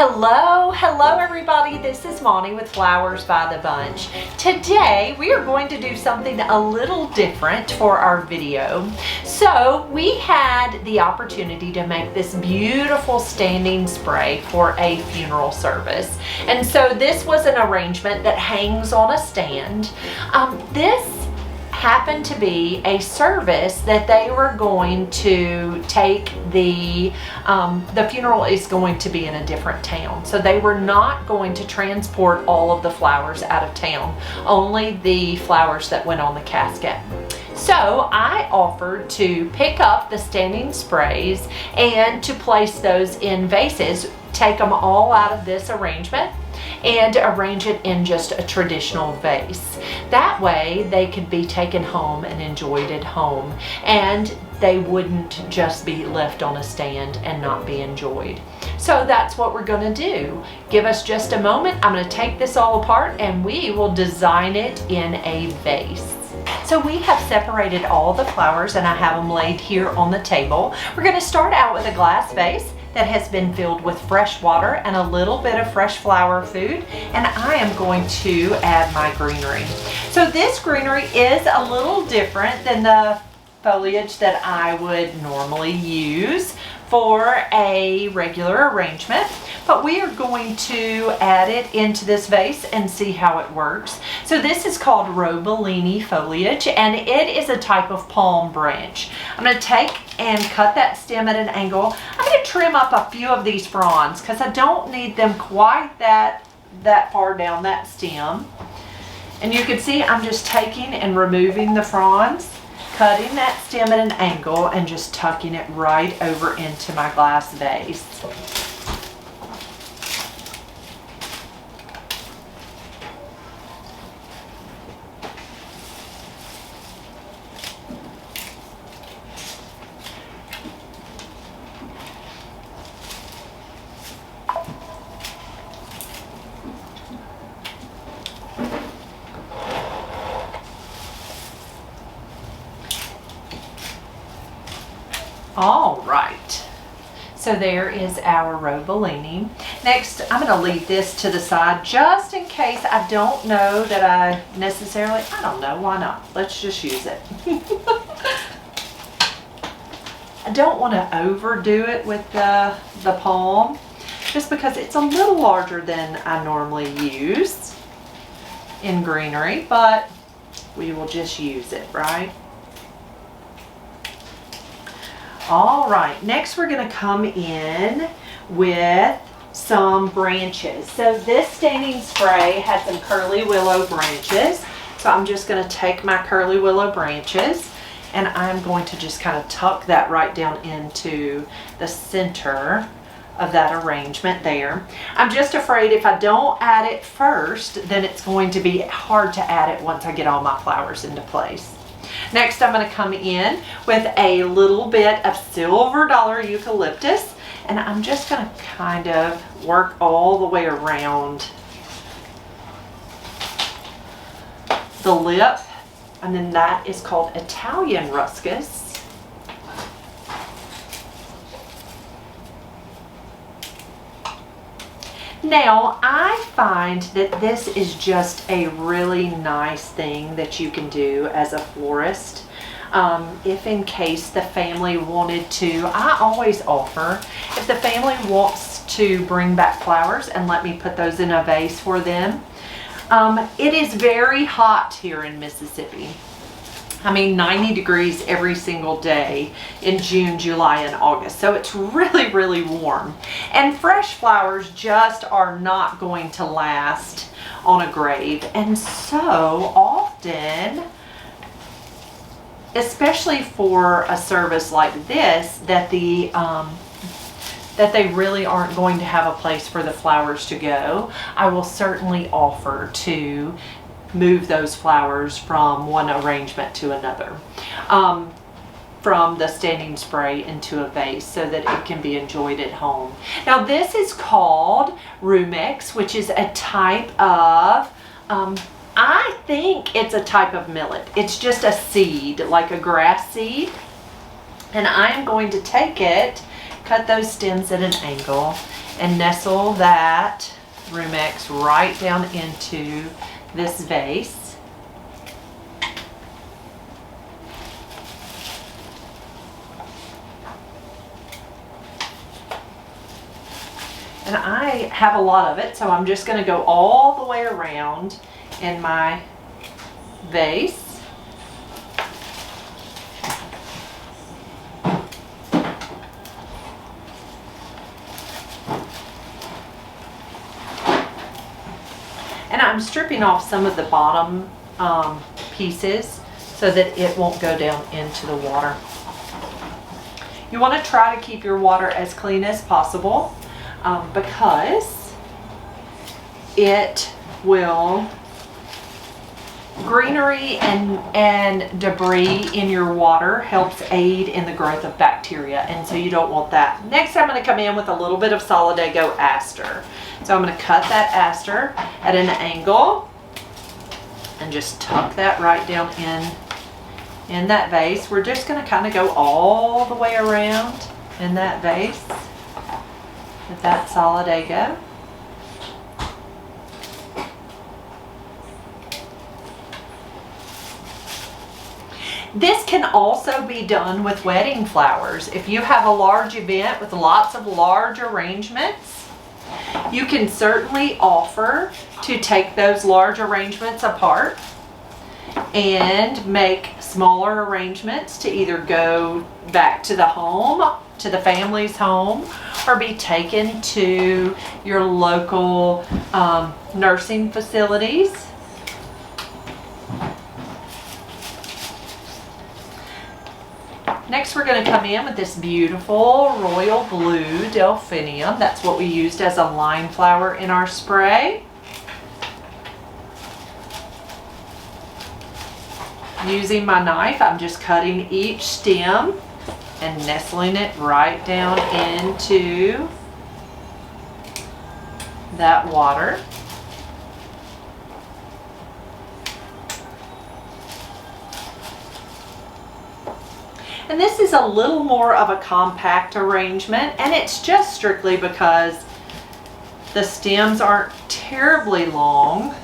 Hello everybody, this is Monty with Flowers by the Bunch. Today we are going to do something a little different for our video. So we had the opportunity to make this beautiful standing spray for a funeral service. And so this was an arrangement that hangs on a stand. This happened to be a service that they were going to take the funeral is going to be in a different town. So they were not going to transport all of the flowers out of town, only the flowers that went on the casket. So I offered to pick up the standing sprays and to place those in vases, take them all out of this arrangement and arrange it in just a traditional vase. That way they could be taken home and enjoyed at home, and they wouldn't just be left on a stand and not be enjoyed. So that's what we're going to do. Give us just a moment. I'm going to take this all apart and we will design it in a vase. So we have separated all the flowers and I have them laid here on the table. We're going to start out with a glass vase that has been filled with fresh water and a little bit of fresh flower food, and I am going to add my greenery. So this greenery is a little different than the foliage that I would normally use for a regular arrangement, but we are going to add it into this vase and see how it works. So this is called Robellini foliage, and it is a type of palm branch. I'm going to take and cut that stem at an angle. I'm going to trim up a few of these fronds because I don't need them quite that far down that stem. And you can see I'm just taking and removing the fronds, cutting that stem at an angle and just tucking it right over into my glass vase. All right, so there is our Robellini. Next, I'm going to leave this to the side just in case I don't know that I don't know, why not? Let's just use it. I don't want to overdo it with the palm, just because it's a little larger than I normally use in greenery, but we will just use it, right? All right, next we're going to come in with some branches. So this standing spray has some curly willow branches. So I'm just going to take my curly willow branches and I'm going to just kind of tuck that right down into the center of that arrangement there. I'm just afraid if I don't add it first, then it's going to be hard to add it once I get all my flowers into place. Next, I'm going to come in with a little bit of silver dollar eucalyptus, and I'm just going to kind of work all the way around the lip, and then that is called Italian ruscus. Now, I find that this is just a really nice thing that you can do as a florist. If in case the family wanted to, I always offer, if the family wants to bring back flowers and let me put those in a vase for them. It is very hot here in Mississippi. I mean, 90 degrees every single day in June, July, and August. So it's really, really warm. And fresh flowers just are not going to last on a grave. And so often, especially for a service like this, that they really aren't going to have a place for the flowers to go, I will certainly offer to move those flowers from one arrangement to another, from the standing spray into a vase so that it can be enjoyed at home. Now this is called Rumex, which is a type of, I think it's a type of millet. It's just a seed, like a grass seed. And I am going to take it, cut those stems at an angle, and nestle that Rumex right down into this vase. And I have a lot of it, so I'm just going to go all the way around in my vase. And I'm stripping off some of the bottom pieces so that it won't go down into the water. You want to try to keep your water as clean as possible because it will, greenery and debris in your water helps aid in the growth of bacteria, and so you don't want that. Next, I'm going to come in with a little bit of Solidago aster. So I'm going to cut that aster at an angle and just tuck that right down in that vase. We're just going to kind of go all the way around in that vase with that Solidago. This can also be done with wedding flowers. If you have a large event with lots of large arrangements, you can certainly offer to take those large arrangements apart and make smaller arrangements to either go back to the home, to the family's home, or be taken to your local nursing facilities. Next, we're going to come in with this beautiful royal blue delphinium. That's what we used as a line flower in our spray. Using my knife, I'm just cutting each stem and nestling it right down into that water. And this is a little more of a compact arrangement, and it's just strictly because the stems aren't terribly long.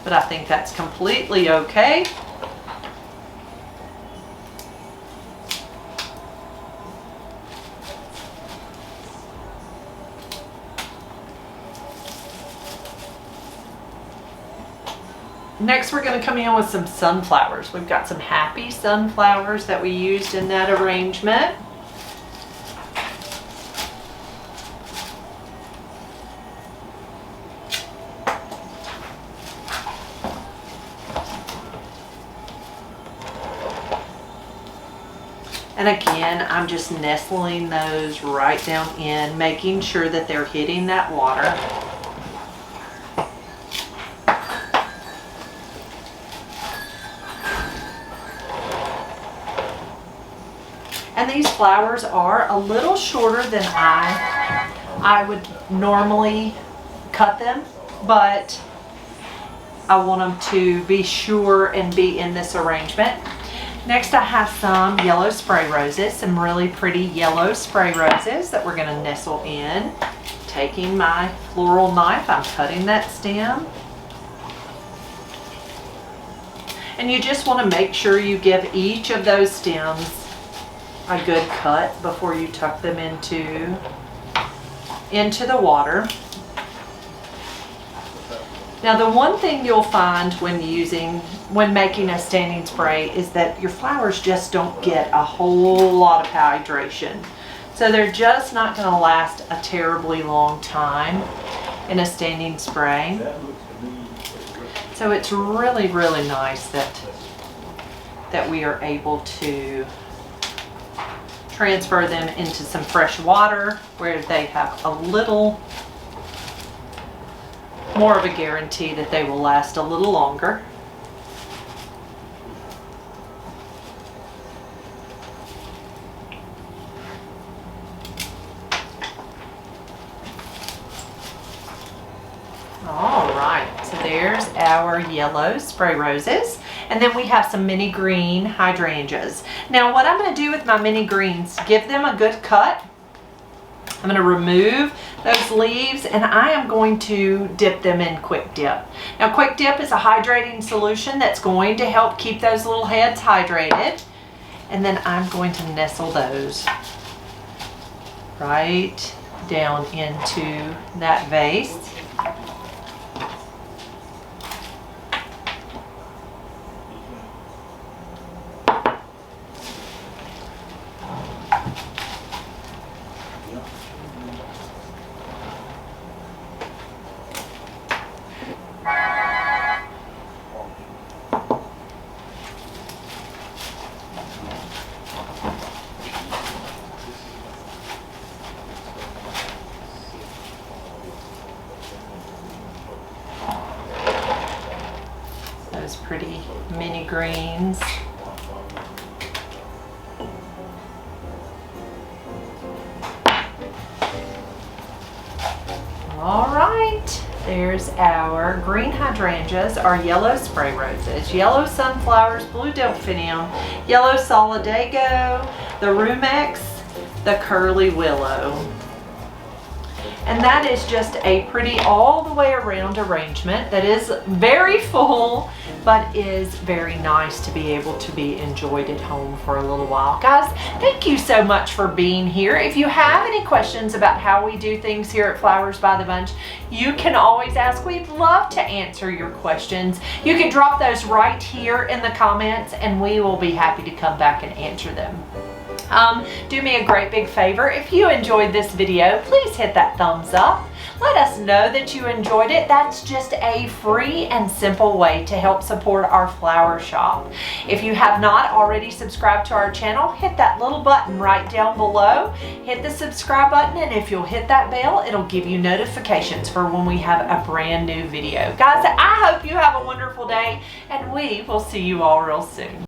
But I think that's completely okay. Next, we're going to come in with some sunflowers. We've got some happy sunflowers that we used in that arrangement. And again, I'm just nestling those right down in, making sure that they're hitting that water. And these flowers are a little shorter than I would normally cut them, but I want them to be sure and be in this arrangement. Next, I have some yellow spray roses, some really pretty yellow spray roses that we're going to nestle in. Taking my floral knife, I'm cutting that stem. And you just want to make sure you give each of those stems a good cut before you tuck them into the water. Now, the one thing you'll find when making a standing spray is that your flowers just don't get a whole lot of hydration. So they're just not going to last a terribly long time in a standing spray. So it's really, really nice that we are able to transfer them into some fresh water where they have a little more of a guarantee that they will last a little longer. All right, so there's our yellow spray roses. And then we have some mini green hydrangeas. Now what I'm going to do with my mini greens, give them a good cut. I'm going to remove those leaves and I am going to dip them in Quick Dip. Now Quick Dip is a hydrating solution that's going to help keep those little heads hydrated. And then I'm going to nestle those right down into that vase. Those pretty mini greens. All right, there's our green hydrangeas, our yellow spray roses, yellow sunflowers, blue delphinium, yellow solidago, the rumex, the curly willow. And that is just a pretty all the way around arrangement that is very full, but is very nice to be able to be enjoyed at home for a little while. Guys, thank you so much for being here. If you have any questions about how we do things here at Flowers by the Bunch, you can always ask. We'd love to answer your questions. You can drop those right here in the comments and we will be happy to come back and answer them. Do me a great big favor. If you enjoyed this video, please hit that thumbs up. Let us know that you enjoyed it. That's just a free and simple way to help support our flower shop. If you have not already subscribed to our channel, hit that little button right down below. Hit the subscribe button, and if you'll hit that bell, it'll give you notifications for when we have a brand new video. Guys, I hope you have a wonderful day, and we will see you all real soon.